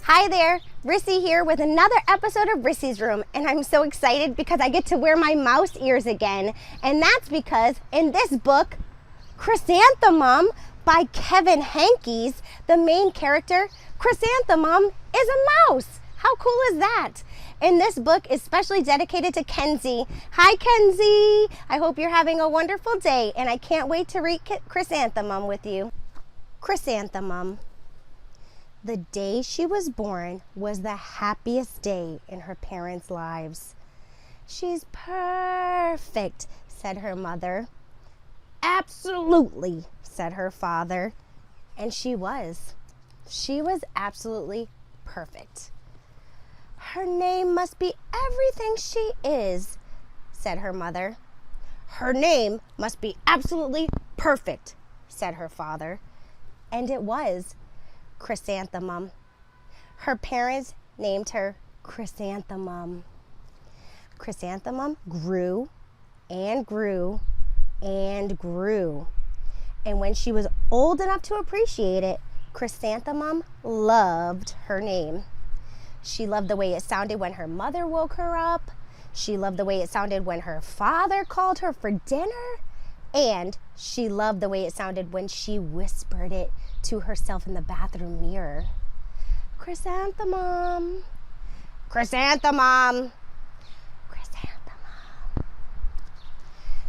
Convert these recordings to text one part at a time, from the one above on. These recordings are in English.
Hi there, Rissy here with another episode of Rissy's Room, and I'm so excited because I get to wear my mouse ears again, and that's because in this book, Chrysanthemum by Kevin Henkes, the main character, Chrysanthemum, is a mouse. How cool is that? And this book is specially dedicated to Kenzie. Hi, Kenzie. I hope you're having a wonderful day, and I can't wait to read Chrysanthemum with you. Chrysanthemum. The day she was born was the happiest day in her parents' lives. She's perfect, said her mother. Absolutely, said her father. And she was. She was absolutely perfect. Her name must be everything she is, said her mother. Her name must be absolutely perfect, said her father. And it was. Chrysanthemum. Her parents named her Chrysanthemum. Chrysanthemum grew and grew and grew. And when she was old enough to appreciate it, Chrysanthemum loved her name. She loved the way it sounded when her mother woke her up. She loved the way it sounded when her father called her for dinner. And she loved the way it sounded when she whispered it to herself in the bathroom mirror. Chrysanthemum, Chrysanthemum, Chrysanthemum.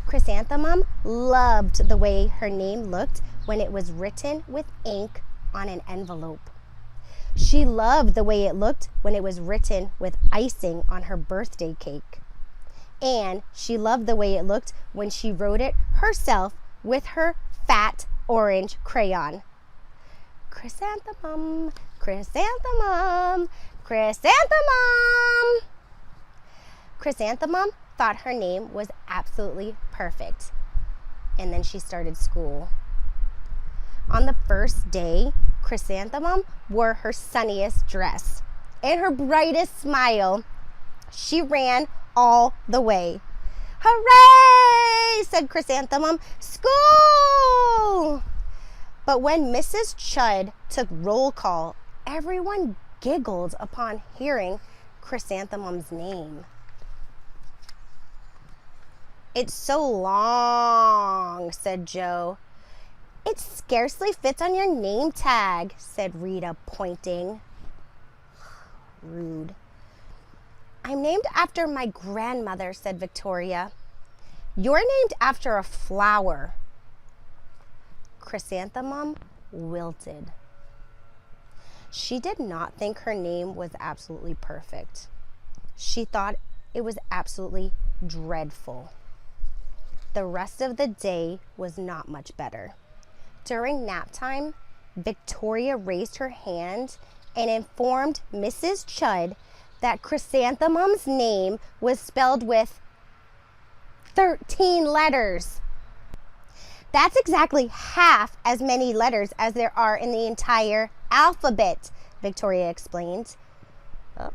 Chrysanthemum loved the way her name looked when it was written with ink on an envelope. She loved the way it looked when it was written with icing on her birthday cake. And she loved the way it looked when she wrote it herself with her fat orange crayon. Chrysanthemum, Chrysanthemum, Chrysanthemum. Chrysanthemum thought her name was absolutely perfect. And then she started school. On the first day, Chrysanthemum wore her sunniest dress and her brightest smile. She ran all the way. Hooray, said Chrysanthemum, school! But when Mrs. Chud took roll call, everyone giggled upon hearing Chrysanthemum's name. It's so long, said Joe. It scarcely fits on your name tag, said Rita, pointing. Rude. I'm named after my grandmother, said Victoria. You're named after a flower. Chrysanthemum wilted. She did not think her name was absolutely perfect. She thought it was absolutely dreadful. The rest of the day was not much better. During nap time, Victoria raised her hand and informed Mrs. Chud that Chrysanthemum's name was spelled with 13 letters. That's exactly half as many letters as there are in the entire alphabet, Victoria explained. Oh,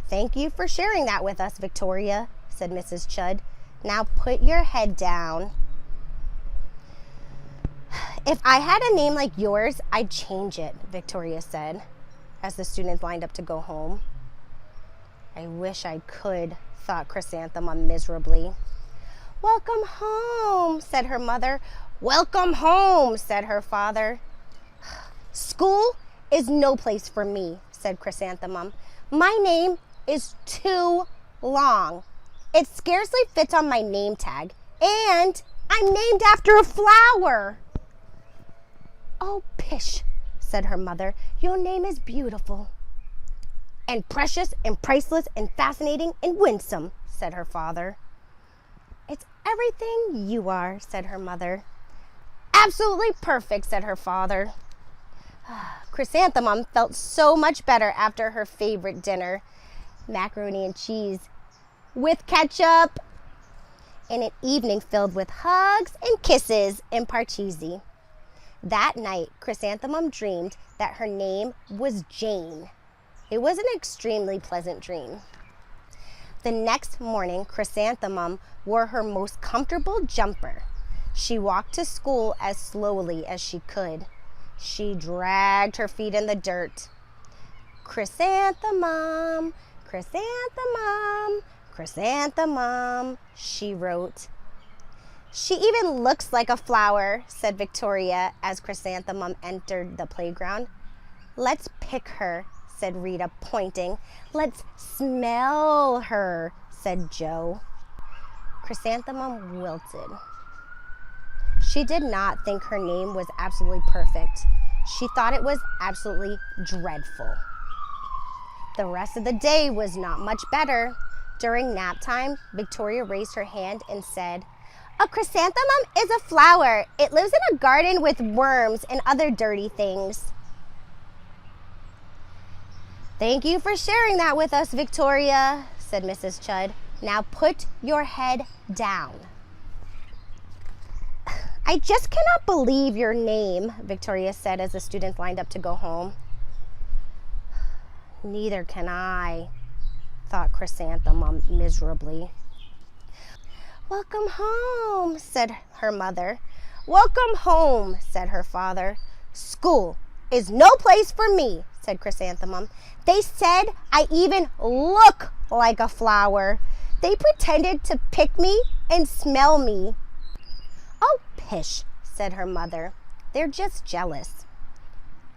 thank you for sharing that with us, Victoria, said Mrs. Chud. Now put your head down. If I had a name like yours, I'd change it, Victoria said, as the students lined up to go home. I wish I could, thought Chrysanthemum miserably. Welcome home, said her mother. Welcome home, said her father. School is no place for me, said Chrysanthemum. My name is too long. It scarcely fits on my name tag, and I'm named after a flower. Oh, pish, said her mother. Your name is beautiful. And precious and priceless and fascinating and winsome, said her father. It's everything you are, said her mother. Absolutely perfect, said her father. Chrysanthemum felt so much better after her favorite dinner, macaroni and cheese with ketchup, and an evening filled with hugs and kisses and parcheesi. That night, Chrysanthemum dreamed that her name was Jane. It was an extremely pleasant dream. The next morning, Chrysanthemum wore her most comfortable jumper. She walked to school as slowly as she could. She dragged her feet in the dirt. Chrysanthemum, chrysanthemum, chrysanthemum, she wrote. She even looks like a flower, said Victoria as Chrysanthemum entered the playground. Let's pick her, said Rita, pointing. Let's smell her, said Joe. Chrysanthemum wilted. She did not think her name was absolutely perfect. She thought it was absolutely dreadful. The rest of the day was not much better. During nap time, Victoria raised her hand and said, "A chrysanthemum is a flower. It lives in a garden with worms and other dirty things." "Thank you for sharing that with us, Victoria," said Mrs. Chudd. "Now put your head down." "I just cannot believe your name," Victoria said as the students lined up to go home. "Neither can I," thought Chrysanthemum miserably. "Welcome home," said her mother. "Welcome home," said her father. "School is no place for me," said Chrysanthemum. "They said I even look like a flower. They pretended to pick me and smell me." "Oh, pish," said her mother. "They're just jealous."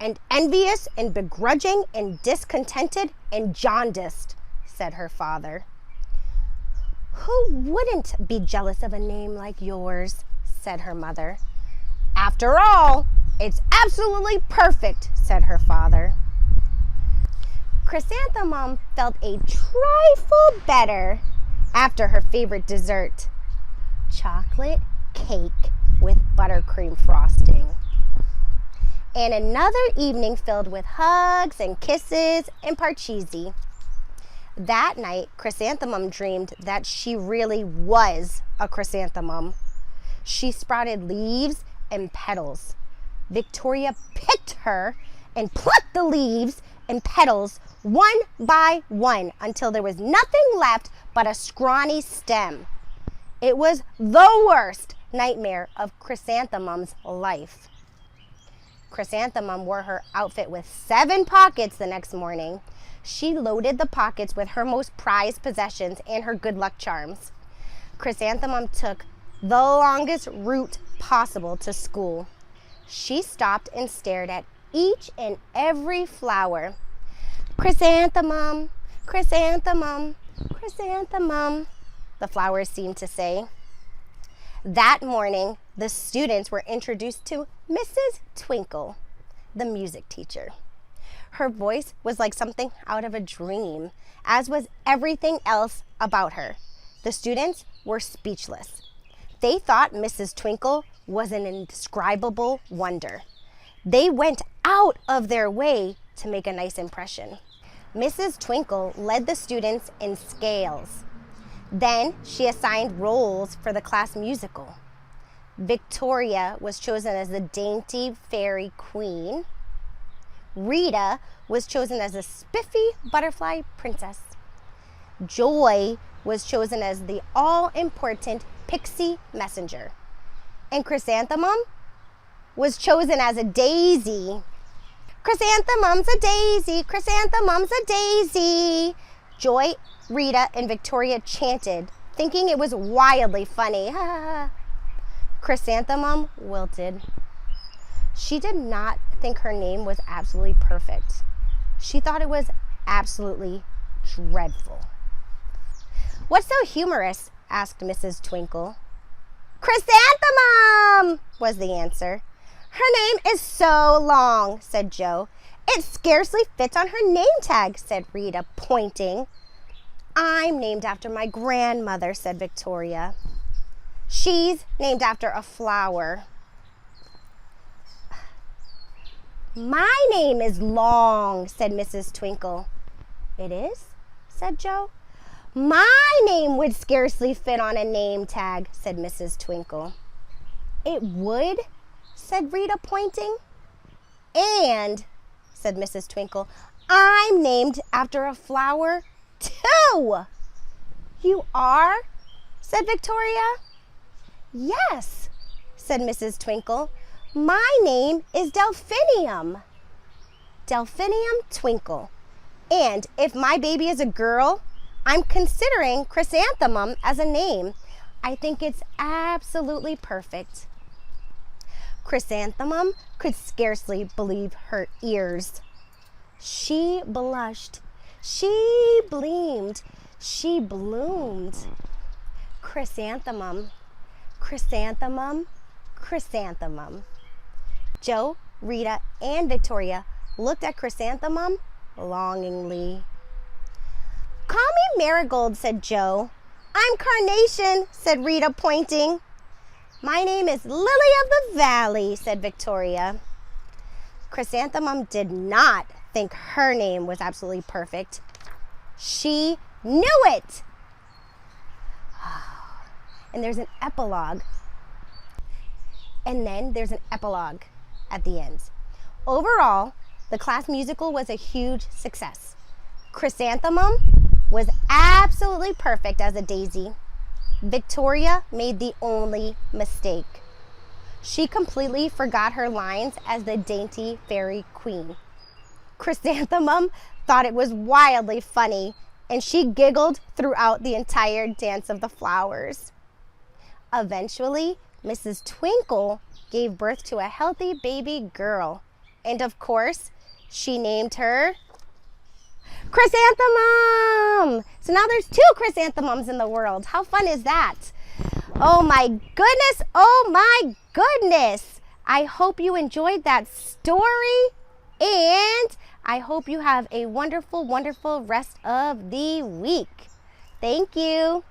"And envious and begrudging and discontented and jaundiced," said her father. "Who wouldn't be jealous of a name like yours?" said her mother. "After all, it's absolutely perfect," said her father. Chrysanthemum felt a trifle better after her favorite dessert, chocolate cake with buttercream frosting, and another evening filled with hugs and kisses and parcheesi. That night, Chrysanthemum dreamed that she really was a chrysanthemum. She sprouted leaves and petals. Victoria picked her and plucked the leaves and petals one by one until there was nothing left but a scrawny stem. It was the worst nightmare of Chrysanthemum's life. Chrysanthemum wore her outfit with 7 pockets the next morning. She loaded the pockets with her most prized possessions and her good luck charms. Chrysanthemum took the longest route possible to school. She stopped and stared at each and every flower. "Chrysanthemum, chrysanthemum, chrysanthemum," the flowers seemed to say. That morning, the students were introduced to Mrs. Twinkle, the music teacher. Her voice was like something out of a dream, as was everything else about her. The students were speechless. They thought Mrs. Twinkle was an indescribable wonder. They went out of their way to make a nice impression. Mrs. Twinkle led the students in scales. Then she assigned roles for the class musical. Victoria was chosen as the dainty fairy queen. Rita was chosen as the spiffy butterfly princess. Joy was chosen as the all-important pixie messenger. And Chrysanthemum was chosen as a daisy. "Chrysanthemum's a daisy, chrysanthemum's a daisy," Joy, Rita, and Victoria chanted, thinking it was wildly funny. Chrysanthemum wilted. She did not think her name was absolutely perfect. She thought it was absolutely dreadful. "What's so humorous?" asked Mrs. Twinkle. "Chrysanthemum," was the answer. "Her name is so long," said Joe. "It scarcely fits on her name tag," said Rita, pointing. "I'm named after my grandmother," said Victoria. "She's named after a flower." "My name is long," said Mrs. Twinkle. "It is?" said Joe. "My name would scarcely fit on a name tag," said Mrs. Twinkle. "It would?" said Rita, pointing. "And," said Mrs. Twinkle, "I'm named after a flower, too." "You are?" said Victoria. "Yes," said Mrs. Twinkle. "My name is Delphinium." "Delphinium Twinkle. And if my baby is a girl, I'm considering Chrysanthemum as a name. I think it's absolutely perfect. Chrysanthemum could scarcely believe her ears. She blushed. She gleamed. She bloomed. Chrysanthemum, chrysanthemum, chrysanthemum. Joe, Rita, and Victoria looked at Chrysanthemum longingly. Call me Marigold, said Joe. I'm Carnation, said Rita, pointing. My name is Lily of the Valley, said Victoria. Chrysanthemum did not think her name was absolutely perfect. She knew it. And there's an epilogue. And then there's an epilogue at the end. Overall, the class musical was a huge success. Chrysanthemum was absolutely perfect as a daisy. Victoria made the only mistake. She completely forgot her lines as the dainty fairy queen. Chrysanthemum thought it was wildly funny, and she giggled throughout the entire dance of the flowers. Eventually, Mrs. Twinkle gave birth to a healthy baby girl. And of course, she named her Chrysanthemum! So now there's 2 chrysanthemums in the world. How fun is that? Oh my goodness, oh my goodness. I hope you enjoyed that story, and I hope you have a wonderful, wonderful rest of the week. Thank you.